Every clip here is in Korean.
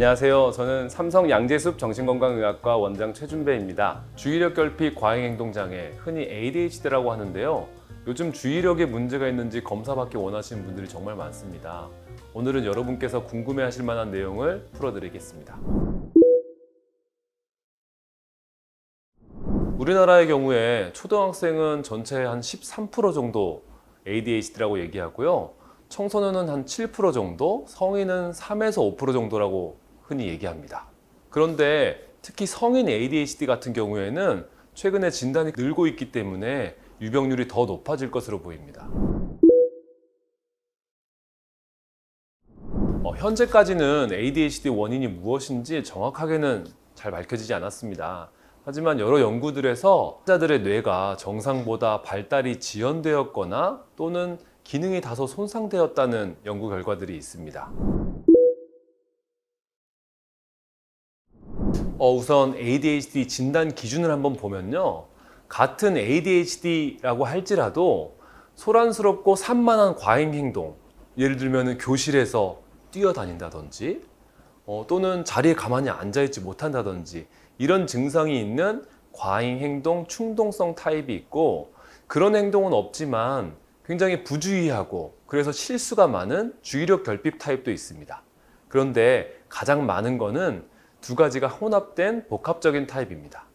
안녕하세요. 저는 삼성 양재숲 정신건강의학과 원장 최준배입니다. 주의력 결핍 과잉행동장애, 흔히 ADHD라고 하는데요. 요즘 주의력에 문제가 있는지 검사받기 원하시는 분들이 정말 많습니다. 오늘은 여러분께서 궁금해하실 만한 내용을 풀어드리겠습니다. 우리나라의 경우에 초등학생은 전체의 한 13% 정도 ADHD라고 얘기하고요. 청소년은 한 7% 정도, 성인은 3에서 5% 정도라고 흔히 얘기합니다. 그런데 특히 성인 ADHD 같은 경우에는 최근에 진단이 늘고 있기 때문에 유병률이 더 높아질 것으로 보입니다. 현재까지는 ADHD 원인이 무엇인지 정확하게는 잘 밝혀지지 않았습니다. 하지만 여러 연구들에서 환자들의 뇌가 정상보다 발달이 지연되었거나 또는 기능이 다소 손상되었다는 연구 결과들이 있습니다. 우선 ADHD 진단 기준을 한번 보면요. 같은 ADHD라고 할지라도 소란스럽고 산만한 과잉 행동, 예를 들면 교실에서 뛰어다닌다든지 또는 자리에 가만히 앉아있지 못한다든지 이런 증상이 있는 과잉 행동 충동성 타입이 있고, 그런 행동은 없지만 굉장히 부주의하고 그래서 실수가 많은 주의력 결핍 타입도 있습니다. 그런데 가장 많은 거는 두 가지가 혼합된 복합적인 타입입니다.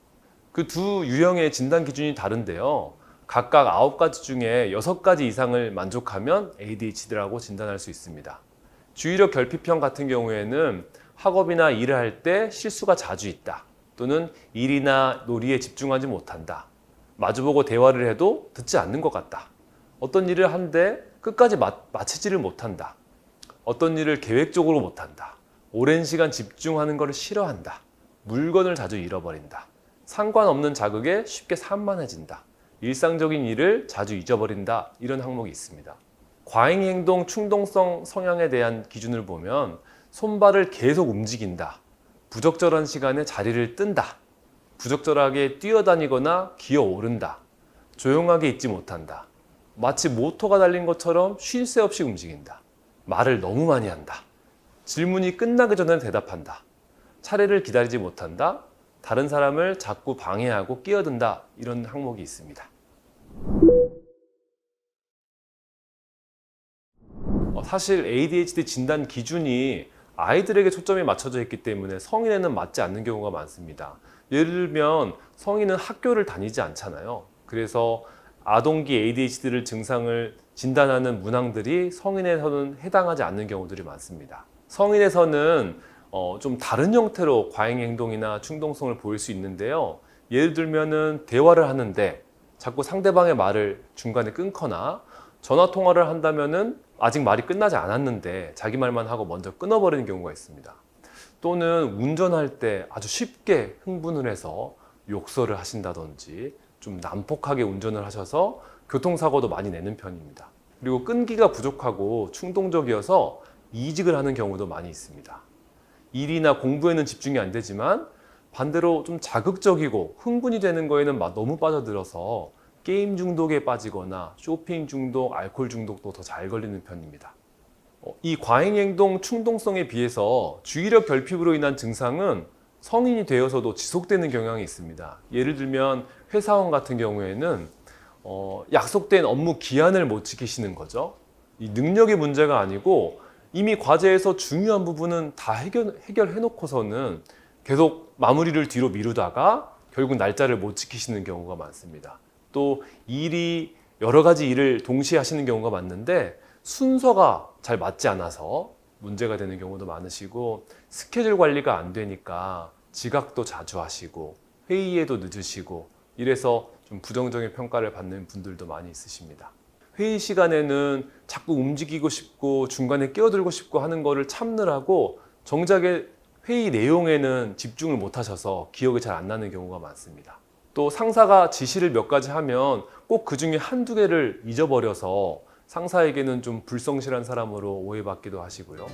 그 두 유형의 진단 기준이 다른데요. 각각 9가지 중에 6가지 이상을 만족하면 ADHD라고 진단할 수 있습니다. 주의력 결핍형 같은 경우에는 학업이나 일을 할 때 실수가 자주 있다. 또는 일이나 놀이에 집중하지 못한다. 마주보고 대화를 해도 듣지 않는 것 같다. 어떤 일을 하는데 끝까지 마치지를 못한다. 어떤 일을 계획적으로 못한다. 오랜 시간 집중하는 것을 싫어한다. 물건을 자주 잃어버린다. 상관없는 자극에 쉽게 산만해진다. 일상적인 일을 자주 잊어버린다. 이런 항목이 있습니다. 과잉행동 충동성 성향에 대한 기준을 보면 손발을 계속 움직인다. 부적절한 시간에 자리를 뜬다. 부적절하게 뛰어다니거나 기어오른다. 조용하게 있지 못한다. 마치 모터가 달린 것처럼 쉴 새 없이 움직인다. 말을 너무 많이 한다. 질문이 끝나기 전에 대답한다. 차례를 기다리지 못한다. 다른 사람을 자꾸 방해하고 끼어든다. 이런 항목이 있습니다. 사실 ADHD 진단 기준이 아이들에게 초점이 맞춰져 있기 때문에 성인에는 맞지 않는 경우가 많습니다. 예를 들면 성인은 학교를 다니지 않잖아요. 그래서 아동기 ADHD를 증상을 진단하는 문항들이 성인에서는 해당하지 않는 경우들이 많습니다. 성인에서는 좀 다른 형태로 과잉 행동이나 충동성을 보일 수 있는데요. 예를 들면은 대화를 하는데 자꾸 상대방의 말을 중간에 끊거나, 전화 통화를 한다면은 아직 말이 끝나지 않았는데 자기 말만 하고 먼저 끊어버리는 경우가 있습니다. 또는 운전할 때 아주 쉽게 흥분을 해서 욕설을 하신다든지 좀 난폭하게 운전을 하셔서 교통사고도 많이 내는 편입니다. 그리고 끈기가 부족하고 충동적이어서 이직을 하는 경우도 많이 있습니다. 일이나 공부에는 집중이 안 되지만 반대로 좀 자극적이고 흥분이 되는 거에는 너무 빠져들어서 게임 중독에 빠지거나 쇼핑 중독, 알코올 중독도 더 잘 걸리는 편입니다. 이 과잉행동 충동성에 비해서 주의력 결핍으로 인한 증상은 성인이 되어서도 지속되는 경향이 있습니다. 예를 들면 회사원 같은 경우에는 약속된 업무 기한을 못 지키시는 거죠. 이 능력의 문제가 아니고 이미 과제에서 중요한 부분은 다 해결해 놓고서는 계속 마무리를 뒤로 미루다가 결국 날짜를 못 지키시는 경우가 많습니다. 또 여러 가지 일을 동시에 하시는 경우가 많은데 순서가 잘 맞지 않아서 문제가 되는 경우도 많으시고, 스케줄 관리가 안 되니까 지각도 자주 하시고 회의에도 늦으시고 이래서 좀 부정적인 평가를 받는 분들도 많이 있으십니다. 회의 시간에는 자꾸 움직이고 싶고 중간에 끼어들고 싶고 하는 거를 참느라고 정작에 회의 내용에는 집중을 못 하셔서 기억이 잘 안 나는 경우가 많습니다. 또 상사가 지시를 몇 가지 하면 꼭 그 중에 한두 개를 잊어버려서 상사에게는 좀 불성실한 사람으로 오해받기도 하시고요.